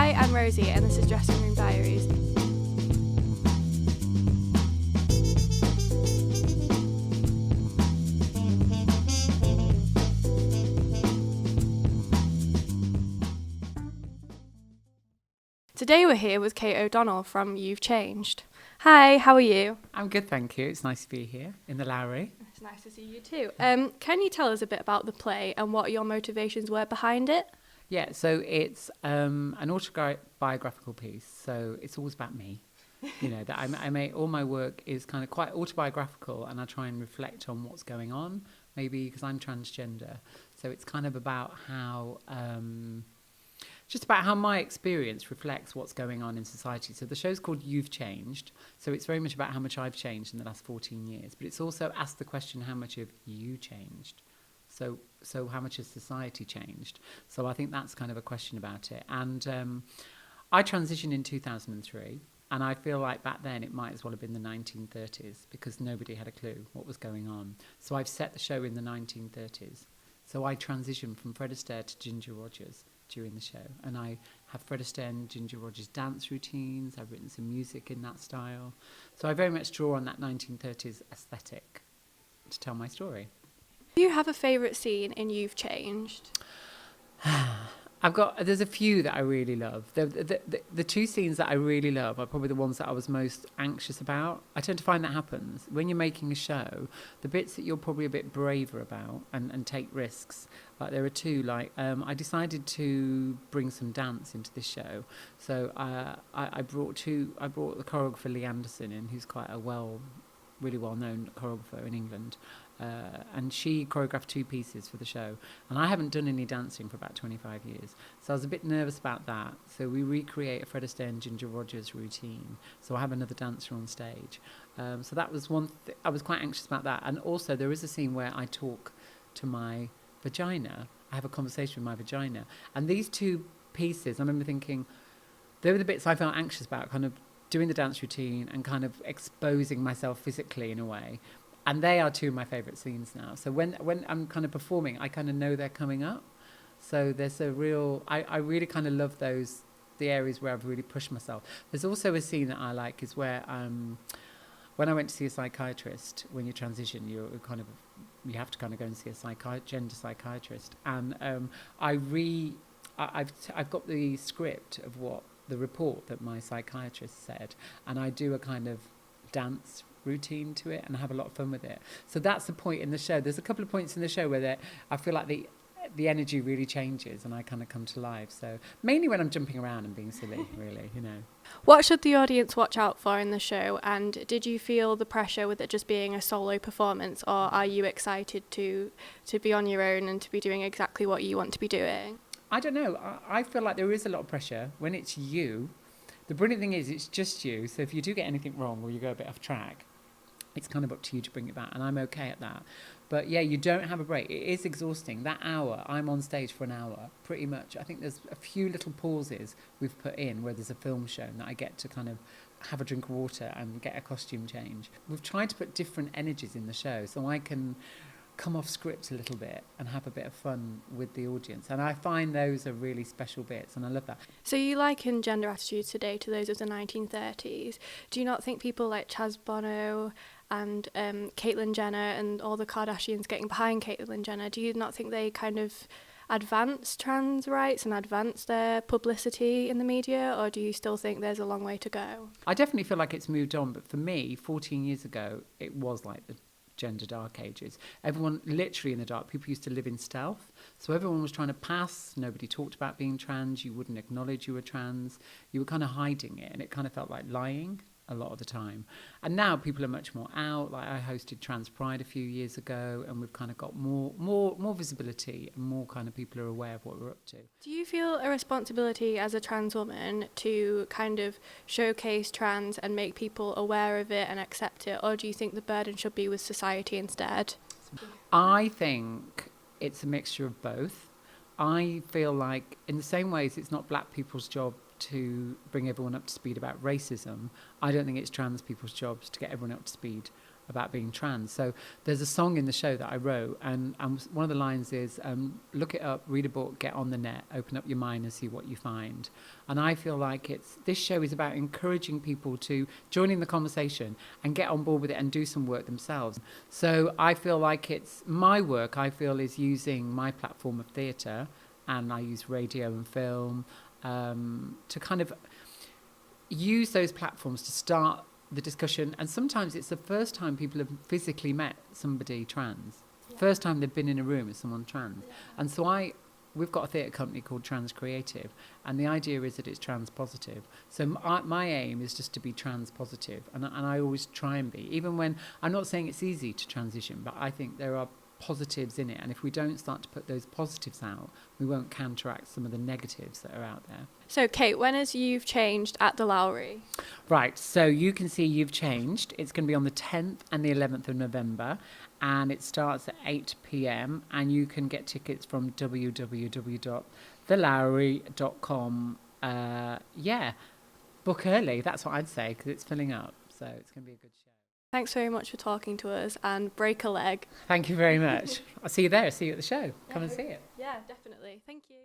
Hi, I'm Rosie and this is Room Diaries. Today we're here with Kate O'Donnell from You've Changed. Hi, how are you? I'm good, thank you. It's nice to be here in the Lowery. It's nice to see you too. Can you tell us a bit about the play and what your motivations were behind it? Yeah, so it's an autobiographical piece, so it's always about me. You know, that I make all my work is kind of quite autobiographical, and I try and reflect on what's going on, maybe because I'm transgender. So it's kind of about how just about how my experience reflects what's going on in society. So the show's called You've Changed. So it's very much about how much I've changed in the last 14 years. But it's also asked the question, how much have you changed? So how much has society changed? So I think that's kind of a question about it. And I transitioned in 2003. And I feel like back then it might as well have been the 1930s because nobody had a clue what was going on. So I've set the show in the 1930s. So I transitioned from Fred Astaire to Ginger Rogers during the show, and I have Fred Astaire and Ginger Rogers dance routines. I've written some music in that style, so I very much draw on that 1930s aesthetic to tell my story. Do you have a favourite scene in You've Changed? There's a few that I really love. The two scenes that I really love are probably the ones that I was most anxious about. I tend to find that happens when you're making a show. The bits that you're probably a bit braver about and take risks. Like there are two. I decided to bring some dance into this show, so I brought the choreographer Lee Anderson in, who's quite a really well-known choreographer in England. And she choreographed two pieces for the show, and I haven't done any dancing for about 25 years, so I was a bit nervous about that. So we recreate a Fred Astaire and Ginger Rogers routine, so I have another dancer on stage. So that was one I was quite anxious about that. And also there is a scene where I talk to my vagina. I have a conversation with my vagina, and these two pieces I remember thinking they were the bits I felt anxious about, kind of doing the dance routine and kind of exposing myself physically in a way. And they are two of my favourite scenes now. So when I'm kind of performing, I kind of know they're coming up. So there's a real... I really kind of love the areas where I've really pushed myself. There's also a scene that I like is where when I went to see a psychiatrist, when you transition, you have to kind of go and see a gender psychiatrist. And I've got the script of what the report that my psychiatrist said, and I do a kind of dance routine to it and have a lot of fun with it. So that's the point in the show. There's a couple of points in the show where I feel like the energy really changes and I kind of come to life. So mainly when I'm jumping around and being silly, really, you know. What should the audience watch out for in the show, and did you feel the pressure with it just being a solo performance, or are you excited to be on your own and to be doing exactly what you want to be doing? I don't know. I feel like there is a lot of pressure when it's you. The brilliant thing is it's just you, so if you do get anything wrong or you go a bit off track, it's kind of up to you to bring it back, and I'm okay at that. But yeah, you don't have a break. It is exhausting. That hour, I'm on stage for an hour, pretty much. I think there's a few little pauses we've put in where there's a film shown that I get to kind of have a drink of water and get a costume change. We've tried to put different energies in the show so I can come off script a little bit and have a bit of fun with the audience. And I find those are really special bits, and I love that. So you liken gender attitudes today to those of the 1930s. Do you not think people like Chaz Bono and Caitlyn Jenner and all the Kardashians getting behind Caitlyn Jenner, do you not think they kind of advance trans rights and advance their publicity in the media, or do you still think there's a long way to go? I definitely feel like it's moved on, but for me, 14 years ago, it was like the gender dark ages. Everyone literally in the dark. People used to live in stealth, so everyone was trying to pass. Nobody talked about being trans. You wouldn't acknowledge you were trans. You were kind of hiding it, and it kind of felt like lying a lot of the time. And now people are much more out. Like I hosted Trans Pride a few years ago, and we've kind of got more visibility, and more kind of people are aware of what we're up to. Do you feel a responsibility as a trans woman to kind of showcase trans and make people aware of it and accept it, or do you think the burden should be with society instead? I think it's a mixture of both. I feel like in the same ways it's not black people's job to bring everyone up to speed about racism, I don't think it's trans people's jobs to get everyone up to speed about being trans. So there's a song in the show that I wrote, and one of the lines is, look it up, read a book, get on the net, open up your mind and see what you find. And I feel like this show is about encouraging people to join in the conversation and get on board with it and do some work themselves. So I feel like it's my work, I feel, is using my platform of theatre, and I use radio and film to kind of use those platforms to start the discussion. And sometimes it's the first time people have physically met somebody trans, first time they've been in a room with someone trans. And so we've got a theatre company called Trans Creative, and the idea is that it's trans positive. So my aim is just to be trans positive, and I always try and be, even when I'm not saying it's easy to transition, but I think there are positives in it, and if we don't start to put those positives out, we won't counteract some of the negatives that are out there. So Kate, when is You've Changed at the Lowery? Right, so you can see You've Changed. It's going to be on the 10th and the 11th of November, and it starts at 8 p.m, and you can get tickets from www.thelowery.com. Book early, that's what I'd say, because it's filling up, so it's going to be a good show. Thanks very much for talking to us, and break a leg. Thank you very much. I'll see you there. See you at the show. Come and see it. Yeah, definitely. Thank you.